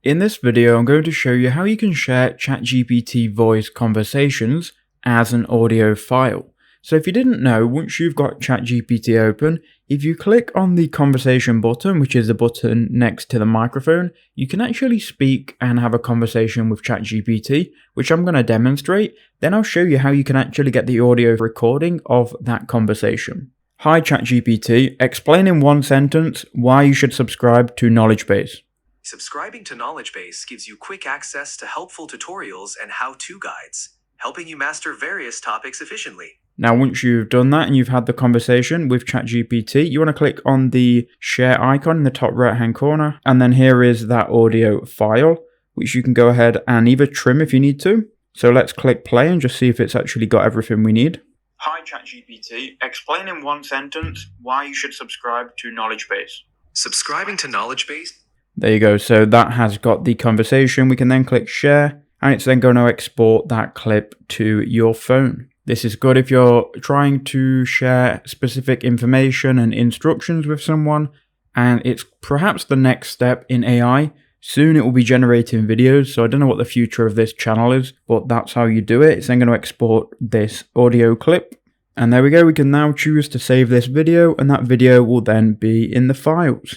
In this video, I'm going to show you how you can share ChatGPT voice conversations as an audio file. So if you didn't know, once you've got ChatGPT open, if you click on the conversation button, which is the button next to the microphone, you can actually speak and have a conversation with ChatGPT, which I'm going to demonstrate. Then I'll show you how you can actually get the audio recording of that conversation. Hi ChatGPT, explain in one sentence why you should subscribe to KnowledgeBase. Subscribing to KnowledgeBase gives you quick access to helpful tutorials and how-to guides, helping you master various topics efficiently. Now, once you've done that and you've had the conversation with ChatGPT, you want to click on the share icon in the top right-hand corner, and then here is that audio file, which you can go ahead and either trim if you need to. So let's click play and just see if it's actually got everything we need. Hi ChatGPT, explain in one sentence why you should subscribe to KnowledgeBase. Subscribing to KnowledgeBase. There you go. So that has got the conversation. We can then click share, and it's then going to export that clip to your phone. This is good if you're trying to share specific information and instructions with someone, and it's perhaps the next step in AI. Soon it will be generating videos, so I don't know what the future of this channel is, but that's how you do it. It's then going to export this audio clip. And there we go. We can now choose to save this video, and that video will then be in the files.